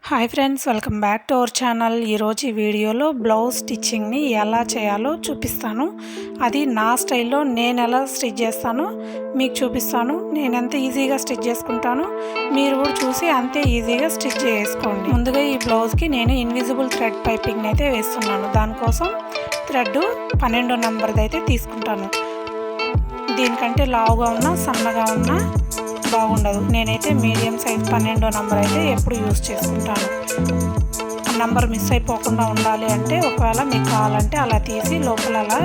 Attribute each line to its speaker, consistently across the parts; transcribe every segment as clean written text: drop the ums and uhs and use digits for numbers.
Speaker 1: Hi friends, welcome back to our channel. ఈరోజు ఈ వీడియోలో బ్లౌజ్ స్టిచ్చింగ్ని ఎలా చేయాలో చూపిస్తాను. అది నా స్టైల్లో నేను ఎలా స్టిచ్ చేస్తానో మీకు చూపిస్తాను. నేను ఎంత ఈజీగా స్టిచ్ చేసుకుంటాను మీరు కూడా చూసి అంతే ఈజీగా స్టిచ్ చేసుకోండి. ముందుగా ఈ బ్లౌజ్కి నేను ఇన్విజిబుల్ థ్రెడ్ పైపింగ్ అయితే వేస్తున్నాను. దానికోసం థ్రెడ్ 12 నెంబర్ది అయితే తీసుకుంటాను. దీనికంటే లావుగా ఉన్నా సన్నగా ఉన్నా బాగుండదు. నేనైతే మీడియం సైజ్ 12 నెంబర్ అయితే ఎప్పుడు యూజ్ చేసుకుంటాను. నెంబర్ మిస్ అయిపోకుండా ఉండాలి అంటే ఒకవేళ మీకు కావాలంటే అలా తీసి లోపల అలా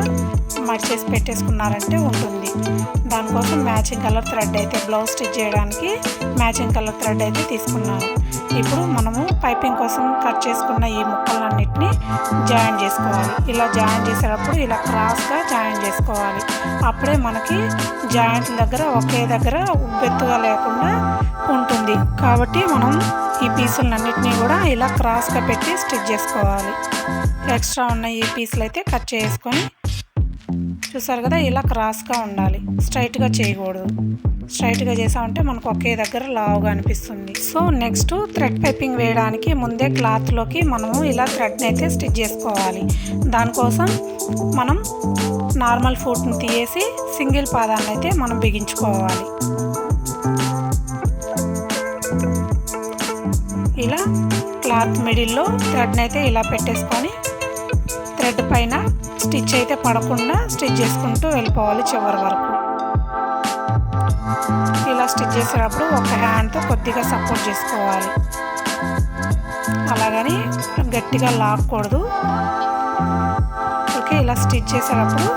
Speaker 1: మడిచేసి పెట్టేసుకున్నారంటే ఉంటుంది. దానికోసం మ్యాచింగ్ కలర్ థ్రెడ్ అయితే బ్లౌజ్ స్టిచ్ చేయడానికి మ్యాచింగ్ కలర్ థ్రెడ్ అయితే తీసుకున్నాను. ఇప్పుడు మనము పైపింగ్ కోసం కట్ చేసుకున్న ఈ ముక్కలన్నిటిని జాయిన్ చేసుకోవాలి. ఇలా జాయిన్ చేసేటప్పుడు ఇలా క్రాస్గా జాయిన్ చేసుకోవాలి. అప్పుడే మనకి జాయింట్ల దగ్గర ఒకే దగ్గర ఉబ్బెత్తుగా లేకుండా ఉంటుంది. కాబట్టి మనం ఈ పీసులన్నిటినీ కూడా ఇలా క్రాస్గా పెట్టి స్టిచ్ చేసుకోవాలి. ఎక్స్ట్రా ఉన్న ఈ పీసులు అయితే కట్ చేసుకొని చూసారు కదా, ఇలా క్రాస్గా ఉండాలి. స్ట్రైట్గా చేయకూడదు. స్ట్రైట్గా చేసామంటే మనకు ఒకే దగ్గర లావుగా అనిపిస్తుంది. సో నెక్స్ట్ థ్రెడ్ పైపింగ్ వేయడానికి ముందే క్లాత్లోకి మనము ఇలా థ్రెడ్ని అయితే స్టిచ్ చేసుకోవాలి. దానికోసం మనం నార్మల్ ఫుట్ని తీసేసి సింగిల్ పాదాన్ని అయితే మనం బిగించుకోవాలి. ఇలా క్లాత్ మిడిల్లో థ్రెడ్ని అయితే ఇలా పెట్టేసుకొని థ్రెడ్ పైన స్టిచ్ అయితే పడకుండా స్టిచ్ చేసుకుంటూ వెళ్ళిపోవాలి చివరి వరకు. ఇలా స్టిచ్ చేసేటప్పుడు ఒక హ్యాండ్తో కొద్దిగా సపోర్ట్ చేసుకోవాలి. అలాగని గట్టిగా లాక్కూడదు. ఓకే, ఇలా స్టిచ్ చేసేటప్పుడు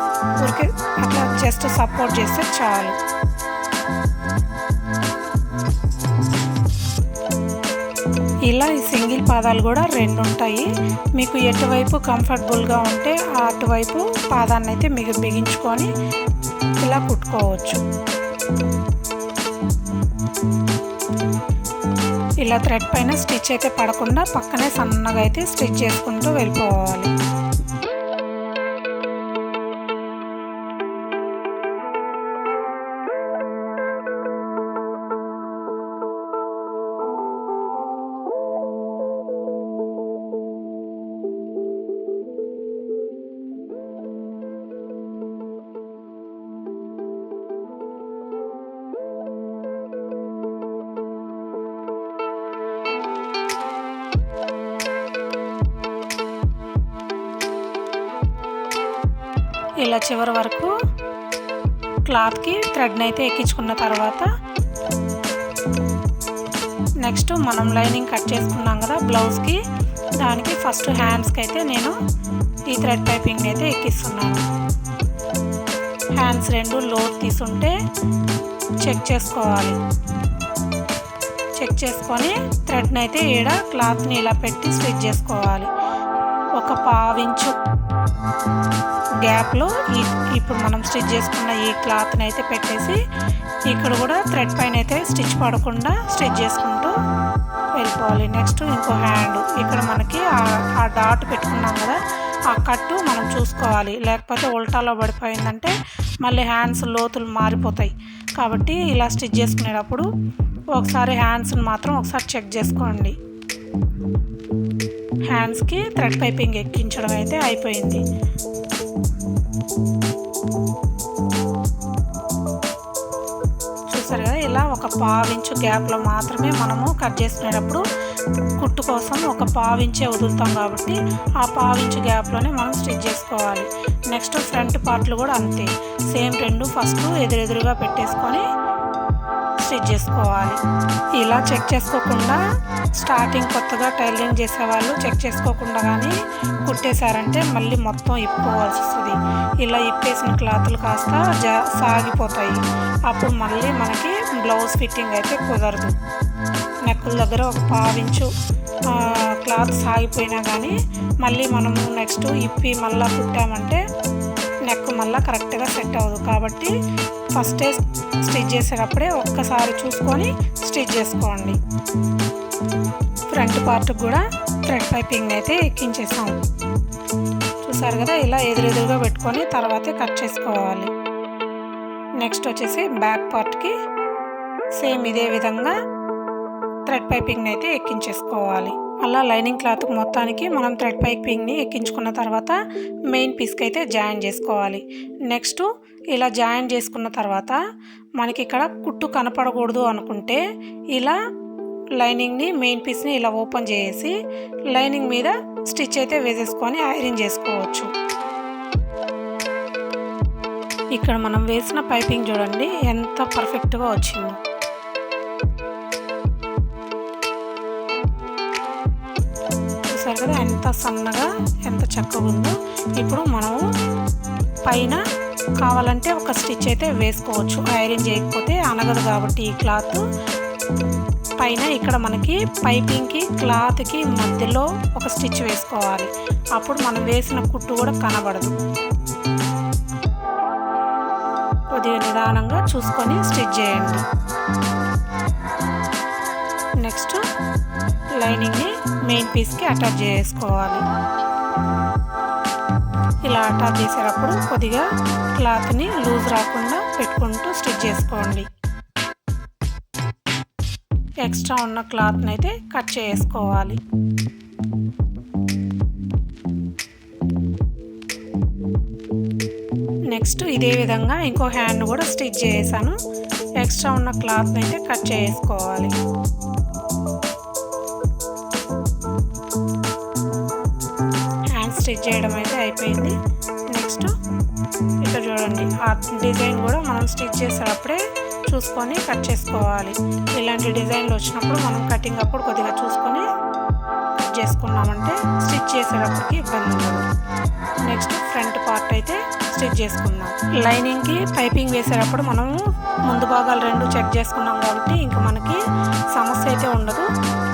Speaker 1: ఊరికే అట్లా జస్ట్ సపోర్ట్ చేస్తే చాలు. ఇలా ఈ సింగిల్ పాదాలు కూడా 2 ఉంటాయి. మీకు ఎటువైపు కంఫర్టబుల్గా ఉంటే అటువైపు పాదాన్ని అయితే మీకు బిగించుకొని ఇలా కుట్టుకోవచ్చు. ఇలా థ్రెడ్ పైన స్టిచ్ అయితే పడకుండా పక్కనే సన్నగా అయితే స్టిచ్ చేసుకుంటూ వెళ్ళిపోవాలి. ఇలా చివరి వరకు క్లాత్కి థ్రెడ్ని అయితే ఎక్కించుకున్న తర్వాత నెక్స్ట్ మనం లైనింగ్ కట్ చేసుకున్నాం కదా బ్లౌజ్కి, దానికి ఫస్ట్ హ్యాండ్స్కి అయితే నేను ఈ థ్రెడ్ పైపింగ్ని అయితే ఎక్కిస్తున్నాను. హ్యాండ్స్ 2 లోతు తీసుంటే చెక్ చేసుకోవాలి. చెక్ చేసుకొని థ్రెడ్ని అయితే ఈడ క్లాత్ని ఇలా పెట్టి స్టిచ్ చేసుకోవాలి. ఒక 1/2 ఇంచు గ్యాప్లో ఇప్పుడు మనం స్టిచ్ చేసుకున్న ఈ క్లాత్ని అయితే పెట్టేసి ఇక్కడ కూడా థ్రెడ్ పైన అయితే స్టిచ్ పడకుండా స్టిచ్ చేసుకుంటూ వెళ్ళిపోవాలి. నెక్స్ట్ ఇంకో హ్యాండ్ ఇక్కడ మనకి ఆ డాట్ పెట్టుకున్నాం కదా, ఆ కట్టు మనం చూసుకోవాలి. లేకపోతే ఉల్టాలో పడిపోయిందంటే మళ్ళీ హ్యాండ్స్ లోతులు మారిపోతాయి. కాబట్టి ఇలా స్టిచ్ చేసుకునేటప్పుడు ఒకసారి హ్యాండ్స్ని మాత్రం ఒకసారి చెక్ చేసుకోండి. హ్యాండ్స్కి థ్రెడ్ పైపింగ్ ఎక్కించడం అయితే అయిపోయింది. చూసారు కదా, ఇలా ఒక 1/2 ఇంచు గ్యాప్లో మాత్రమే మనము కట్ చేసుకునేటప్పుడు కుట్టు కోసం ఒక 1/2 ఇంచే వదులుతాం కాబట్టి ఆ 1/2 ఇంచు గ్యాప్లోనే మనం స్టిచ్ చేసుకోవాలి. నెక్స్ట్ ఫ్రంట్ పార్ట్లు కూడా అంతే, సేమ్ 2 ఫస్ట్ ఎదురెదురుగా పెట్టేసుకొని స్టిచ్ చేసుకోవాలి. ఇలా చెక్ చేసుకోకుండా స్టార్టింగ్ కొత్తగా టైలరింగ్ చేసేవాళ్ళు చెక్ చేసుకోకుండా కానీ కుట్టేశారంటే మళ్ళీ మొత్తం ఇప్పుకోవాల్సి వస్తుంది. ఇలా ఇప్పేసిన క్లాతులు కాస్త సాగిపోతాయి. అప్పుడు మళ్ళీ మనకి బ్లౌజ్ ఫిట్టింగ్ అయితే కుదరదు. నెక్కుల దగ్గర ఒక 1/2 ఇంచు క్లాత్ సాగిపోయినా కానీ మళ్ళీ మనము నెక్స్ట్ ఇప్పి మళ్ళీ కుట్టామంటే నెక్ మళ్ళీ కరెక్ట్గా సెట్ అవ్వదు. కాబట్టి ఫస్టే స్టిచ్ చేసేటప్పుడే ఒక్కసారి చూసుకొని స్టిచ్ చేసుకోండి. ఫ్రంట్ పార్ట్ కూడా థ్రెడ్ పైపింగ్ అయితే ఎక్కించేసాం. చూసారు కదా, ఇలా ఎదురెదురుగా పెట్టుకొని తర్వాతే కట్ చేసుకోవాలి. నెక్స్ట్ వచ్చేసి బ్యాక్ పార్ట్కి సేమ్ ఇదే విధంగా థ్రెడ్ పైపింగ్ని అయితే ఎక్కించేసుకోవాలి. అలా లైనింగ్ క్లాత్ మొత్తానికి మనం థ్రెడ్ పైపింగ్ని ఎక్కించుకున్న తర్వాత మెయిన్ పీస్కి అయితే జాయిన్ చేసుకోవాలి. నెక్స్ట్ ఇలా జాయిన్ చేసుకున్న తర్వాత మనకి ఇక్కడ కుట్టు కనపడకూడదు అనుకుంటే ఇలా లైనింగ్ని మెయిన్ పీస్ని ఇలా ఓపెన్ చేసి లైనింగ్ మీద స్టిచ్ అయితే వేసేసుకొని ఐరన్ చేసుకోవచ్చు. ఇక్కడ మనం వేసిన పైపింగ్ చూడండి ఎంత పర్ఫెక్ట్గా వచ్చిందో. చూసారు కదా ఎంత సన్నగా ఎంత చక్కగా ఉందో. ఇప్పుడు మనము పైన కావాలంటే ఒక స్టిచ్ అయితే వేసుకోవచ్చు, ఐరన్ చేయకపోతే అనగదు కాబట్టి ఈ క్లాత్ పైన ఇక్కడ మనకి పైపింగ్కి క్లాత్కి మధ్యలో ఒక స్టిచ్ వేసుకోవాలి. అప్పుడు మనం వేసిన కుట్టు కూడా కనబడదు. కొద్దిగా నిదానంగా చూసుకొని స్టిచ్ చేయండి. నెక్స్ట్ లైనింగ్ని మెయిన్ పీస్కి అటాచ్ చేసుకోవాలి. ఇలా అటాచ్ చేసేటప్పుడు కొద్దిగా క్లాత్ని లూజ్ రాకుండా పెట్టుకుంటూ స్టిచ్ చేసుకోండి. ఎక్స్ట్రా ఉన్న క్లాత్ని అయితే కట్ చేసుకోవాలి. నెక్స్ట్ ఇదే విధంగా ఇంకో హ్యాండ్ కూడా స్టిచ్ చేసాను. ఎక్స్ట్రా ఉన్న క్లాత్ని అయితే కట్ చేసుకోవాలి. హ్యాండ్ స్టిచ్ చేయడం అయితే అయిపోయింది. నెక్స్ట్ ఇక్కడ చూడండి ఆ డిజైన్ కూడా మనం స్టిచ్ చేసేటప్పుడే చూసుకొని కట్ చేసుకోవాలి. ఇలాంటి డిజైన్లు వచ్చినప్పుడు మనం కటింగ్ అప్పుడు కొద్దిగా చూసుకొని కట్ చేసుకున్నామంటే స్టిచ్ చేసేటప్పటికి ఇబ్బంది ఉండదు. నెక్స్ట్ ఫ్రంట్ పార్ట్ అయితే స్టిచ్ చేసుకుందాం. లైనింగ్కి పైపింగ్ వేసేటప్పుడు మనము ముందు భాగాలు రెండు చెక్ చేసుకున్నాం కాబట్టి ఇంకా మనకి సమస్య అయితే ఉండదు.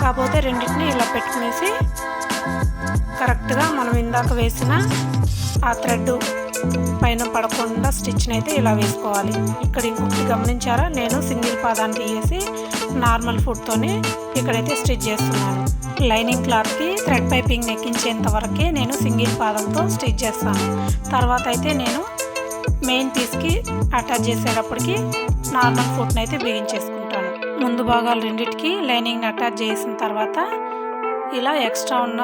Speaker 1: కాకపోతే రెండింటిని ఇలా పెట్టుకునేసి కరెక్ట్గా మనం ఇందాక వేసిన ఆ థ్రెడ్ పైన పడకుండా స్టిచ్ని అయితే ఇలా వేసుకోవాలి. ఇక్కడ ఇంకొకటి గమనించారా, నేను సింగిల్ పాదాన్ని తీసేసి నార్మల్ ఫుట్తోనే ఇక్కడైతే స్టిచ్ చేస్తున్నాను. లైనింగ్ క్లాత్కి థ్రెడ్ పైపింగ్ ఎక్కించేంత వరకే నేను సింగిల్ పాదంతో స్టిచ్ చేస్తాను. తర్వాత అయితే నేను మెయిన్ పీస్కి అటాచ్ చేసేటప్పటికి నార్మల్ ఫుట్ని అయితే బిగించేసుకుంటాను. ముందు భాగాలు రెండింటికి లైనింగ్ని అటాచ్ చేసిన తర్వాత ఇలా ఎక్స్ట్రా ఉన్న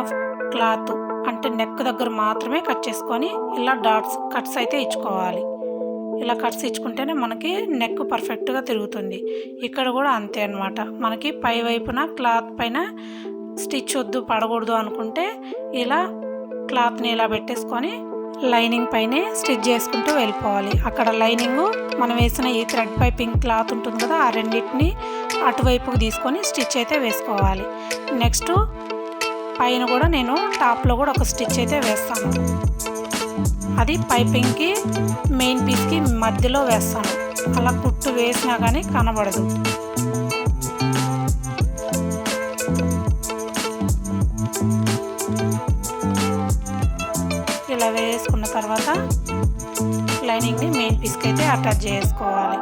Speaker 1: క్లాత్ అంటే నెక్ దగ్గర మాత్రమే కట్ చేసుకొని ఇలా కట్స్ అయితే ఇచ్చుకోవాలి. ఇలా కట్స్ ఇచ్చుకుంటేనే మనకి నెక్ పర్ఫెక్ట్గా తిరుగుతుంది. ఇక్కడ కూడా అంతే అన్నమాట. మనకి పై వైపున క్లాత్ పైన స్టిచ్ వద్దు పడకూడదు అనుకుంటే ఇలా క్లాత్ని ఇలా పెట్టేసుకొని లైనింగ్ పైనే స్టిచ్ చేసుకుంటూ వెళ్ళిపోవాలి. అక్కడ లైనింగ్ మనం వేసిన ఈ థ్రెడ్ పైపింగ్ క్లాత్ ఉంటుంది కదా, ఆ రెండింటిని అటువైపుకి తీసుకొని స్టిచ్ అయితే వేసుకోవాలి. నెక్స్ట్ పైన కూడా నేను టాప్లో కూడా ఒక స్టిచ్ అయితే వేస్తాను. అది పైపింగ్కి మెయిన్ పీస్కి మధ్యలో వేస్తాను. అలా కుట్టు వేసినా కానీ కనబడదు. ఇలా వేసుకున్న తర్వాత లైనింగ్ని మెయిన్ పీస్కి అయితే అటాచ్ చేసుకోవాలి.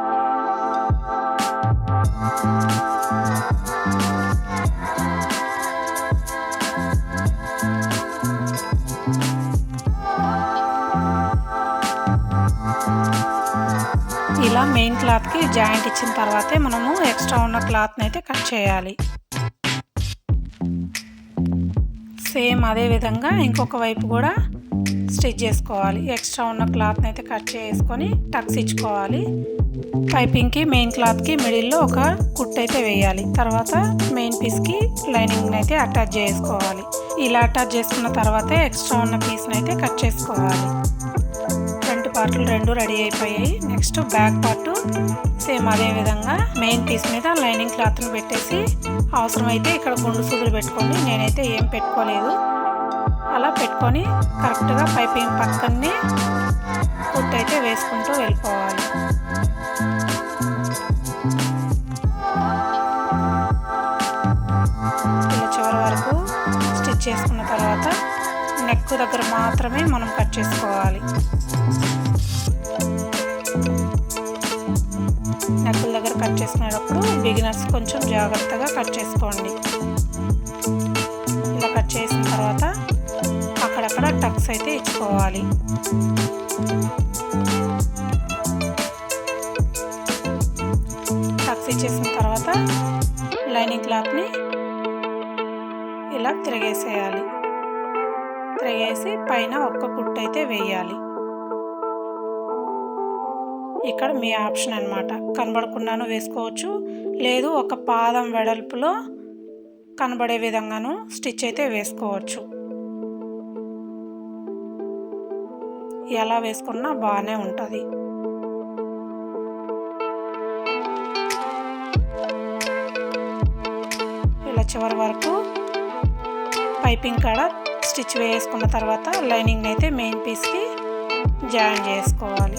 Speaker 1: ఇలా మెయిన్ క్లాత్కి జాయింట్ ఇచ్చిన తర్వాతే మనము ఎక్స్ట్రా ఉన్న క్లాత్ని అయితే కట్ చేయాలి. సేమ్ అదే విధంగా ఇంకొక వైపు కూడా స్టిచ్ చేసుకోవాలి. ఎక్స్ట్రా ఉన్న క్లాత్ని అయితే కట్ చేసుకొని టక్స్ ఇచ్చుకోవాలి. పైపింగ్కి మెయిన్ క్లాత్కి మిడిల్లో ఒక కుట్ అయితే వేయాలి. తర్వాత మెయిన్ పీస్కి లైనింగ్ని అయితే అటాచ్ చేసుకోవాలి. ఇలా అటాచ్ చేసుకున్న తర్వాత ఎక్స్ట్రా ఉన్న పీస్ని అయితే కట్ చేసుకోవాలి. ఫ్రంట్ పార్ట్లు రెండు రెడీ అయిపోయాయి. నెక్స్ట్ బ్యాక్ పార్ట్ సేమ్ అదే విధంగా మెయిన్ పీస్ మీద లైనింగ్ క్లాత్ని పెట్టేసి అవసరమైతే ఇక్కడ గుండు సూదులు పెట్టుకోండి. నేనైతే ఏం పెట్టుకోలేదు. అలా పెట్టుకొని కరెక్ట్గా పైపింగ్ పక్కనే కుట్ అయితే వేసుకుంటూ వెళ్ళిపోవాలి. ఇలా చివరి వరకు స్టిచ్ చేసుకున్న తర్వాత నెక్ దగ్గర మాత్రమే మనం కట్ చేసుకోవాలి. నెక్కుల దగ్గర కట్ చేసుకునేటప్పుడు బిగినర్స్ కొంచెం జాగ్రత్తగా కట్ చేసుకోండి. ఇలా కట్ చేసిన తర్వాత అక్కడక్కడ టక్స్ అయితే ఇచ్చుకోవాలి. టక్స్ ఇచ్చేసిన తర్వాత లైనింగ్ క్లాత్ని ఇలా తిరిగేసేయాలి. తిరిగేసి పైన ఒక్క కుట్టు అయితే వేయాలి. ఇక్కడ మీ ఆప్షన్ అన్నమాట. కనబడకుండాను వేసుకోవచ్చు, లేదు ఒక పాదం వెడల్పులో కనబడే విధంగాను స్టిచ్ అయితే వేసుకోవచ్చు. ఎలా వేసుకున్నా బాగానే ఉంటుంది. ఇలా చివరి వరకు పైపింగ్ కాడ స్టిచ్ వేసుకున్న తర్వాత లైనింగ్ అయితే మెయిన్ పీస్కి జాయిన్ చేసుకోవాలి.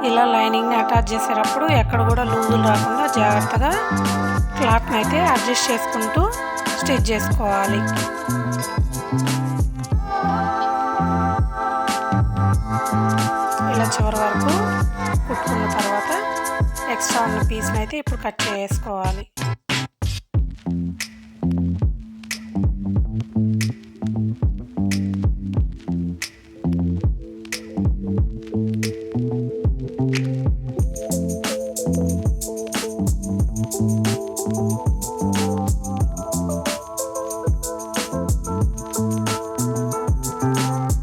Speaker 1: ఇలా లైనింగ్ని అటాచ్ చేసేటప్పుడు ఎక్కడ కూడా లూజులు రాకుండా జాగ్రత్తగా క్లాత్ని అయితే అడ్జస్ట్ చేసుకుంటూ స్టిచ్ చేసుకోవాలి. ఇలా చివరి వరకు కుట్టుకున్న తర్వాత ఎక్స్ట్రా ఉన్న పీస్ని అయితే ఇప్పుడు కట్ చేసుకోవాలి.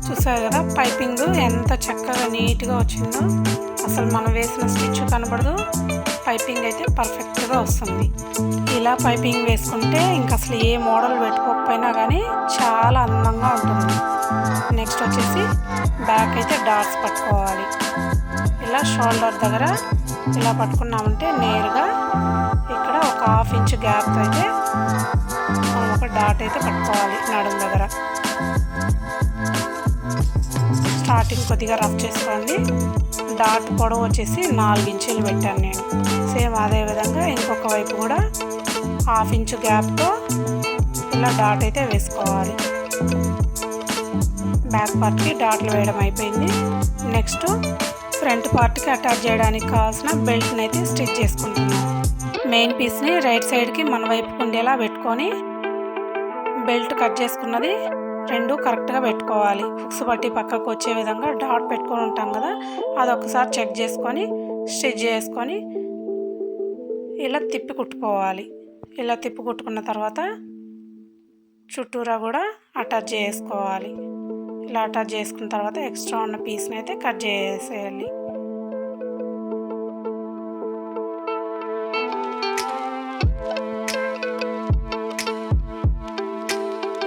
Speaker 1: చూసారు కదా పైపింగ్ ఎంత చక్కగా నీట్గా వచ్చిందో. అసలు మనం వేసిన స్టిచ్ కనబడదు, పైపింగ్ అయితే పర్ఫెక్ట్గా వస్తుంది. ఇలా పైపింగ్ వేసుకుంటే ఇంక అసలు ఏ మోడల్ పెట్టుకోకపోయినా కానీ చాలా అందంగా ఉంటుంది. నెక్స్ట్ వచ్చేసి బ్యాక్ అయితే డాట్స్ పట్టుకోవాలి. ఇలా షోల్డర్ దగ్గర ఇలా పట్టుకున్నామంటే నేరుగా ఇక్కడ ఒక 1/2 ఇంచ్ గ్యాప్ అయితే మనం ఒక డాట్ అయితే పట్టుకోవాలి నడుము దగ్గర. స్టార్టింగ్ కొద్దిగా రఫ్ చేసుకోండి. డాట్ పొడవు వచ్చేసి 4 ఇంచులు పెట్టాను నేను. సేమ్ అదే విధంగా ఇంకొక వైపు కూడా 1/2 ఇంచ్ గ్యాప్తో ఇలా డాట్ అయితే వేసుకోవాలి. బ్యాక్ పార్ట్కి డాట్లు వేయడం అయిపోయింది. నెక్స్ట్ ఫ్రంట్ పార్ట్కి అటాచ్ చేయడానికి కావాల్సిన బెల్ట్ని అయితే స్టిచ్ చేసుకుంటున్నాను. మెయిన్ పీస్ని రైట్ సైడ్కి మన వైపు ఉండేలా పెట్టుకొని బెల్ట్ కట్ చేసుకున్నది రెండు కరెక్ట్గా పెట్టుకోవాలి. హుక్స్ పట్టి పక్కకు వచ్చే విధంగా డాట్ పెట్టుకొని ఉంటాం కదా, అదొకసారి చెక్ చేసుకొని స్టిచ్ చేసుకొని ఇలా తిప్పి కుట్టుకోవాలి. ఇలా తిప్పి కుట్టుకున్న తర్వాత చుట్టూరా కూడా అటాచ్ చేసుకోవాలి. ఇలా అటాచ్ చేసుకున్న తర్వాత ఎక్స్ట్రా ఉన్న పీస్ని అయితే కట్ చేసేయాలి.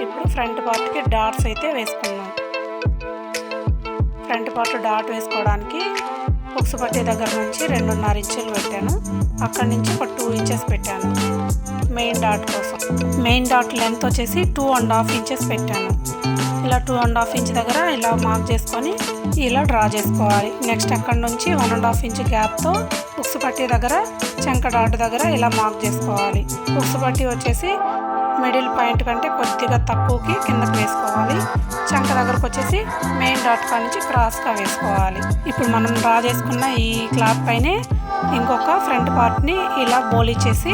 Speaker 1: ఇప్పుడు ఫ్రంట్ పార్ట్కి డాట్స్ అయితే వేసుకున్నాం. ఫ్రంట్ పార్ట్ డాట్ వేసుకోవడానికి హుక్స్ పట్టే దగ్గర నుంచి 2.5 ఇంచులు పెట్టాను. అక్కడి నుంచి ఒక 2 ఇంచెస్ పెట్టాను మెయిన్ డాట్ కోసం. మెయిన్ డాట్ లెంత్ వచ్చేసి 2.5 ఇంచెస్ పెట్టాను. ఇలా 2.5 ఇంచ్ దగ్గర ఇలా మార్క్ చేసుకొని ఇలా డ్రా చేసుకోవాలి. నెక్స్ట్ అక్కడ నుంచి 1.5 ఇంచ్ గ్యాప్తో హుక్స్ పట్టీ దగ్గర చంక డాట్ దగ్గర ఇలా మార్క్ చేసుకోవాలి. హుక్స్ పట్టీ వచ్చేసి మిడిల్ పాయింట్ కంటే కొద్దిగా తక్కువకి కిందకి వేసుకోవాలి. చంక దగ్గరకు వచ్చేసి మెయిన్ డాట్ కాడ నుంచి క్రాస్గా వేసుకోవాలి. ఇప్పుడు మనం డ్రా చేసుకున్న ఈ క్లాత్ పైనే ఇంకొక ఫ్రంట్ పార్ట్ని ఇలా బోల్ ఇచ్చేసి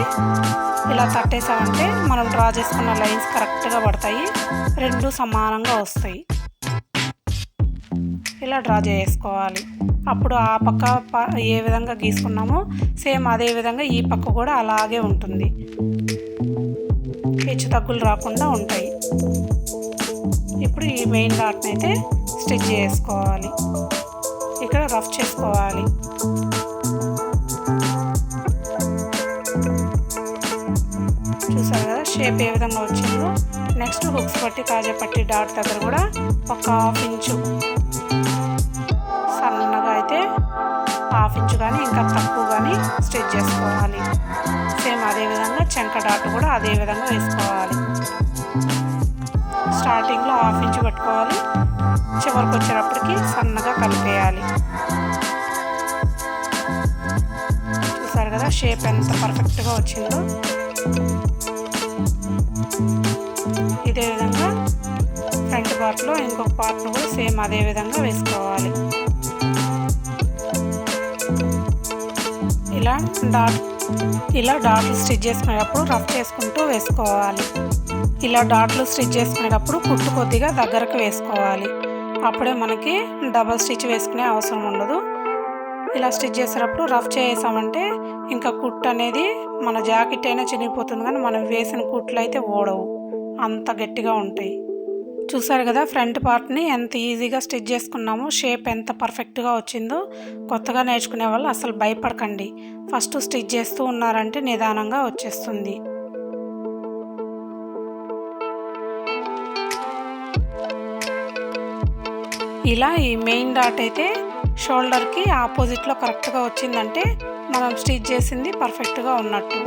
Speaker 1: ఇలా తట్టేసామంటే మనం డ్రా చేసుకున్న లైన్స్ కరెక్ట్గా పడతాయి, రెండు సమానంగా వస్తాయి. ఇలా డ్రా చేసుకోవాలి. అప్పుడు ఆ పక్క ఏ విధంగా గీసుకున్నామో సేమ్ అదే విధంగా ఈ పక్క కూడా అలాగే ఉంటుంది. హెచ్చు తగ్గులు రాకుండా ఉంటాయి. ఇప్పుడు ఈ మెయిన్ డాట్ని అయితే స్టిచ్ చేసుకోవాలి. ఇక్కడ రఫ్ చేసుకోవాలి. చూసారు కదా షేప్ ఏ విధంగా వచ్చిందో. నెక్స్ట్ హుక్స్ పట్టి కాజా పట్టి డాట్ దగ్గర కూడా ఒక 1/2 ఇంచు సన్నగా అయితే 1/2 ఇంచు కానీ ఇంకా తక్కువ కానీ స్టిచ్ చేసుకోవాలి. సేమ్ అదేవిధంగా చంక డాట్ కూడా అదే విధంగా వేసుకోవాలి. స్టార్టింగ్లో 1/2 ఇంచు పెట్టుకోవాలి, చివరికి వచ్చేటప్పటికి సన్నగా కలిపేయాలి. చూసారు కదా షేప్ ఎంత పర్ఫెక్ట్గా వచ్చిందో. ఇదే విధంగా ఫ్రంట్ పార్ట్లో ఇంకొక పార్ట్ను కూడా సేమ్ అదే విధంగా వేసుకోవాలి. ఇలా డాట్లు స్టిచ్ చేసుకునేటప్పుడు రఫ్ చేసుకుంటూ వేసుకోవాలి. ఇలా డాట్లు స్టిచ్ చేసుకునేటప్పుడు కుట్టు కొద్దిగా దగ్గరకు వేసుకోవాలి. అప్పుడే మనకి డబల్ స్టిచ్ వేసుకునే అవసరం ఉండదు. ఇలా స్టిచ్ చేసేటప్పుడు రఫ్ చేసామంటే ఇంకా కుట్టు అనేది మన జాకెట్ అయినా చినిగిపోతుంది, కానీ మనం వేసిన కుట్లు అయితే ఓడవు, అంత గట్టిగా ఉంటాయి. చూసారు కదా ఫ్రంట్ పార్ట్ని ఎంత ఈజీగా స్టిచ్ చేసుకున్నామో, షేప్ ఎంత పర్ఫెక్ట్గా వచ్చిందో. కొత్తగా నేర్చుకునే వాళ్ళు అసలు భయపడకండి, ఫస్ట్ స్టిచ్ చేస్తూ ఉన్నారంటే నిదానంగా వచ్చేస్తుంది. ఇలా ఈ మెయిన్ డాట్ అయితే షోల్డర్కి ఆపోజిట్లో కరెక్ట్గా వచ్చిందంటే మనం స్టిచ్ చేసింది పర్ఫెక్ట్గా ఉన్నట్టు.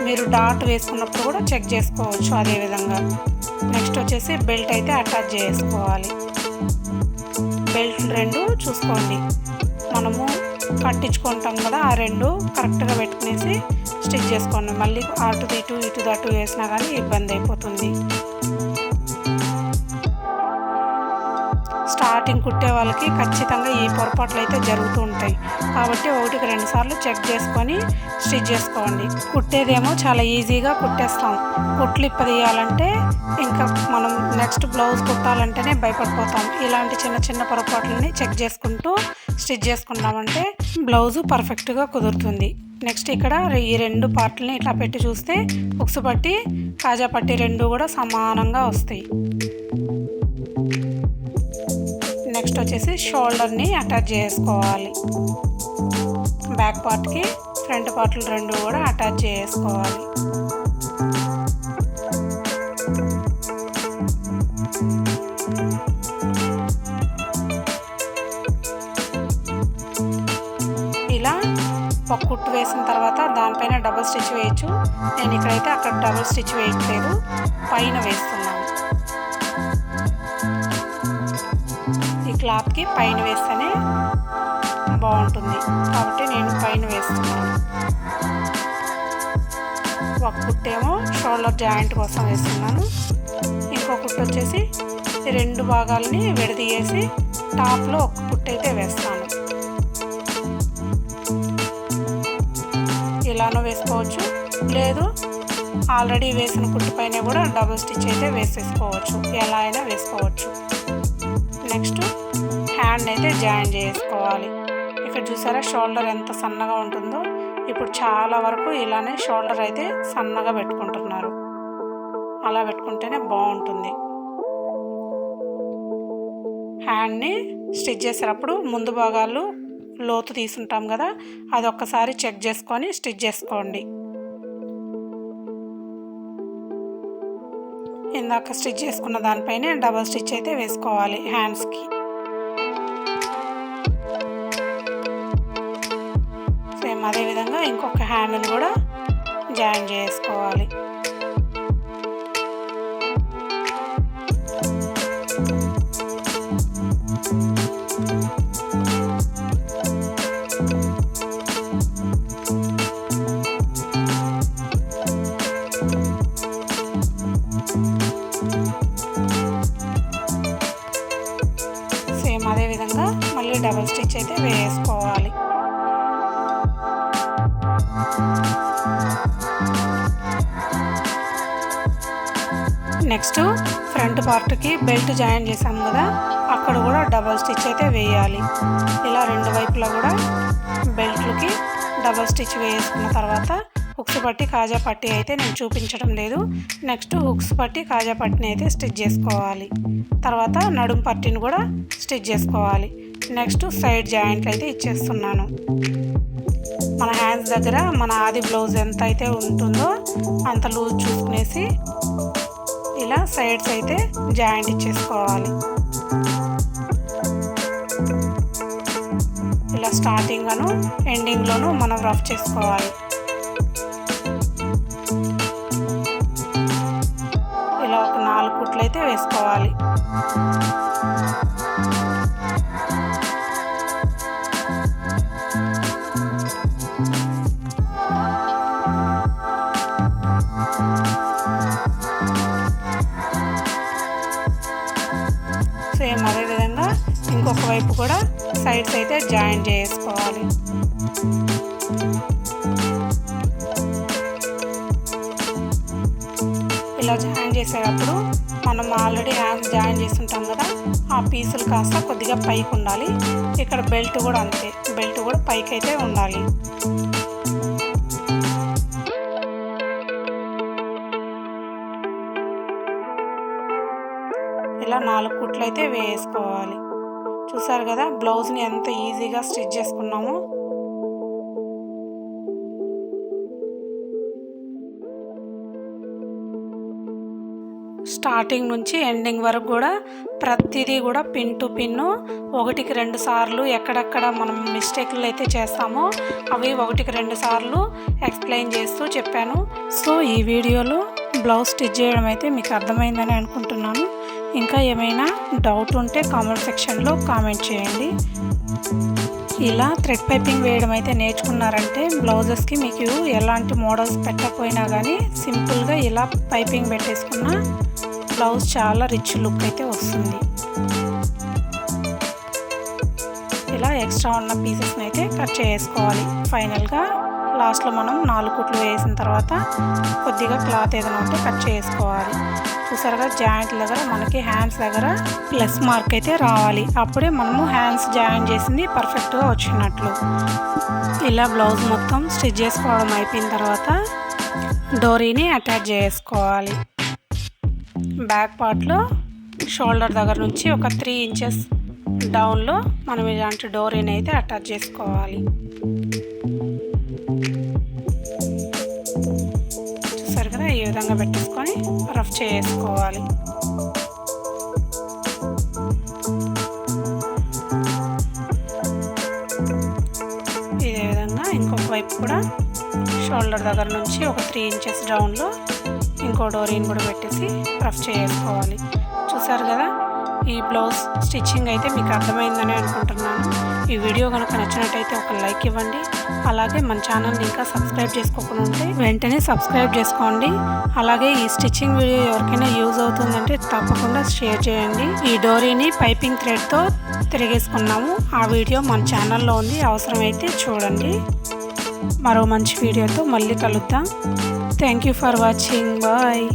Speaker 1: మీరు డాట్ వేసుకున్నప్పుడు కూడా చెక్ చేసుకోవచ్చు అదేవిధంగా. నెక్స్ట్ వచ్చేసి బెల్ట్ అయితే అటాచ్ చేసుకోవాలి. బెల్ట్ రెండు చూసుకోండి, మనము కట్టించుకుంటాం కదా, ఆ రెండు కరెక్ట్గా పెట్టుకునేసి స్టిచ్ చేసుకోండి. మళ్ళీ అటు ఇటు వేసినా కానీ ఇబ్బంది అయిపోతుంది. స్టార్టింగ్ కుట్టే వాళ్ళకి ఖచ్చితంగా ఈ పొరపాట్లు అయితే జరుగుతూ ఉంటాయి, కాబట్టి 1-2 సార్లు చెక్ చేసుకొని స్టిచ్ చేసుకోండి. కుట్టేదేమో చాలా ఈజీగా కుట్టేస్తాం, కుట్లు ఇప్పదీయాలంటే ఇంకా మనం నెక్స్ట్ బ్లౌజ్ కుట్టాలంటేనే భయపడిపోతాం. ఇలాంటి చిన్న చిన్న పొరపాట్లని చెక్ చేసుకుంటూ స్టిచ్ చేసుకున్నామంటే బ్లౌజు పర్ఫెక్ట్గా కుదురుతుంది. నెక్స్ట్ ఇక్కడ ఈ 2 పార్ట్లని ఇట్లా పెట్టి చూస్తే ఉక్సు పట్టి కాజా పట్టి 2 కూడా సమానంగా వస్తాయి. నెక్స్ట్ వచ్చేసి షోల్డర్ని అటాచ్ చేసుకోవాలి. బ్యాక్ పార్ట్కి ఫ్రంట్ పార్ట్లు 2 కూడా అటాచ్ చేసుకోవాలి. ఇలా ఒక కుట్టు వేసిన తర్వాత దానిపైన డబుల్ స్టిచ్ వేయచ్చు. నేను ఇక్కడైతే అక్కడ డబుల్ స్టిచ్ వేయట్లేదు, పైన వేస్తున్నాను. క్లాత్కి పైన వేస్తేనే బాగుంటుంది కాబట్టి నేను పైన వేస్తున్నాను. ఒక కుట్టేమో షోల్డర్ జాయింట్ కోసం వేస్తున్నాను, ఇంకో కుట్టు వచ్చేసి 2 భాగాలని విడదీసి టాప్లో ఒక కుట్టు అయితే వేస్తాను. ఇలానో వేసుకోవచ్చు, లేదు ఆల్రెడీ వేసిన కుట్టు పైన కూడా డబుల్ స్టిచ్ అయితే వేసేసుకోవచ్చు, ఎలా అయినా వేసుకోవచ్చు. నెక్స్ట్ హ్యాండ్ అయితే జాయిన్ చేసుకోవాలి. ఇక్కడ చూసారా షోల్డర్ ఎంత సన్నగా ఉంటుందో. ఇప్పుడు చాలా వరకు ఇలానే షోల్డర్ అయితే సన్నగా పెట్టుకుంటున్నారు, అలా పెట్టుకుంటేనే బాగుంటుంది. హ్యాండ్ని స్టిచ్ చేసేటప్పుడు ముందు భాగాలు లోతు తీసుంటాం కదా, అది ఒక్కసారి చెక్ చేసుకొని స్టిచ్ చేసుకోండి. ఇందాక స్టిచ్ చేసుకున్న దానిపైనే డబల్ స్టిచ్ అయితే వేసుకోవాలి హ్యాండ్స్కి. సేమ్ అదేవిధంగా ఇంకొక హ్యాండ్ని కూడా జాయిన్ చేసుకోవాలి. సేమ్ అదేవిధంగా మళ్ళీ డబల్ స్టిచ్ అయితే వేసుకోవాలి. నెక్స్ట్ ఫ్రంట్ పార్ట్కి బెల్ట్ జాయిన్ చేసాము కదా, అక్కడ కూడా డబల్ స్టిచ్ అయితే వేయాలి. ఇలా 2 వైపులా కూడా బెల్ట్లకి డబల్ స్టిచ్ వేసుకున్న తర్వాత హుక్స్ పట్టి కాజా పట్టి అయితే నేను చూపించడం లేదు. నెక్స్ట్ హుక్స్ పట్టి కాజా పట్టిని అయితే స్టిచ్ చేసుకోవాలి. తర్వాత నడుం పట్టిని కూడా స్టిచ్ చేసుకోవాలి. నెక్స్ట్ సైడ్ జాయింట్లు అయితే ఇచ్చేస్తున్నాను. మన హ్యాండ్స్ దగ్గర మన ఆది బ్లౌజ్ ఎంత అయితే ఉంటుందో అంత లూజ్ చూసుకునేసి ఇలా సైడ్స్ అయితే జాయింట్ ఇచ్చేసుకోవాలి. ఇలా స్టార్టింగ్లోను ఎండింగ్లోను మనం రఫ్ చేసుకోవాలి. ఇలా ఒక 4 కుట్లు అయితే వేసుకోవాలి. సేమ్ అదేవిధంగా ఇంకొక వైపు కూడా సైడ్స్ అయితే జాయిన్ చేసుకోవాలి. ఇలా జాయిన్ చేసేటప్పుడు మనం ఆల్రెడీ హ్యాండ్స్ జాయిన్ చేస్తుంటాం కదా, ఆ పీసులు కాస్త కొద్దిగా పైకి ఉండాలి. ఇక్కడ బెల్ట్ కూడా అంతే, బెల్ట్ కూడా పైకి అయితే ఉండాలి. ఇలా 4 కుట్లు అయితే వేసుకోవాలి. చూసారు కదా బ్లౌజ్ని ఎంత ఈజీగా స్టిచ్ చేసుకున్నామో. స్టార్టింగ్ నుంచి ఎండింగ్ వరకు కూడా ప్రతిదీ కూడా పిన్ టు పిన్ను 1కి 2 సార్లు ఎక్కడెక్కడ మనం మిస్టేక్లు అయితే చేస్తామో అవి 1కి 2 సార్లు ఎక్స్ప్లెయిన్ చేస్తూ చెప్పాను. సో ఈ వీడియోలో బ్లౌజ్ స్టిచ్ చేయడం అయితే మీకు అర్థమైందని అనుకుంటున్నాను. ఇంకా ఏమైనా డౌట్ ఉంటే కామెంట్ సెక్షన్లో కామెంట్ చేయండి. ఇలా థ్రెడ్ పైపింగ్ వేయడం అయితే నేర్చుకున్నారంటే బ్లౌజెస్కి మీకు ఎలాంటి మోడల్స్ పెట్టకపోయినా కానీ సింపుల్గా ఇలా పైపింగ్ పెట్టేసుకున్న బ్లౌజ్ చాలా రిచ్ లుక్ అయితే వస్తుంది. ఇలా ఎక్స్ట్రా ఉన్న పీసెస్ని అయితే కట్ చేసుకోవాలి. ఫైనల్గా లాస్ట్లో మనం 4 కుట్లు వేసిన తర్వాత కొద్దిగా క్లాత్ ఏదైనా ఉంటే కట్ చేసుకోవాలి. చూసారుగా జాయింట్ దగ్గర మనకి హ్యాండ్స్ దగ్గర ప్లస్ మార్క్ అయితే రావాలి. అప్పుడే మనము హ్యాండ్స్ జాయిన్ చేసింది పర్ఫెక్ట్గా వచ్చినట్లు. ఇలా బ్లౌజ్ మొత్తం స్టిచ్ చేసుకోవడం అయిపోయిన తర్వాత డోరీని అటాచ్ చేసుకోవాలి. బ్యాక్ పార్ట్లో షోల్డర్ దగ్గర నుంచి ఒక 3 ఇంచెస్ డౌన్లో మనం ఇలాంటి డోరీని అయితే అటాచ్ చేసుకోవాలి. చూసారు కదా ఈ విధంగా పెట్టేసుకొని రఫ్ చేసుకోవాలి. ఇదే విధంగా ఇంకొక వైపు కూడా షోల్డర్ దగ్గర నుంచి ఒక 3 ఇంచెస్ డౌన్లో ఇంకో డోరీని కూడా పెట్టేసి రఫ్ చేసుకోవాలి. చూసారు కదా ఈ బ్లౌజ్ స్టిచ్చింగ్ అయితే మీకు అర్థమైందని అనుకుంటున్నాను. ఈ వీడియో కనుక నచ్చినట్టయితే ఒక లైక్ ఇవ్వండి. అలాగే మన ఛానల్ని ఇంకా సబ్స్క్రైబ్ చేసుకోకుండా ఉంటే వెంటనే సబ్స్క్రైబ్ చేసుకోండి. అలాగే ఈ స్టిచ్చింగ్ వీడియో ఎవరికైనా యూజ్ అవుతుందంటే తప్పకుండా షేర్ చేయండి. ఈ డోరీని పైపింగ్ థ్రెడ్తో తిరిగేసుకున్నాము. ఆ వీడియో మన ఛానల్లో ఉంది, అవసరమైతే చూడండి. మరో మంచి వీడియోతో మళ్ళీ కలుద్దాం. Thank you for watching. Bye.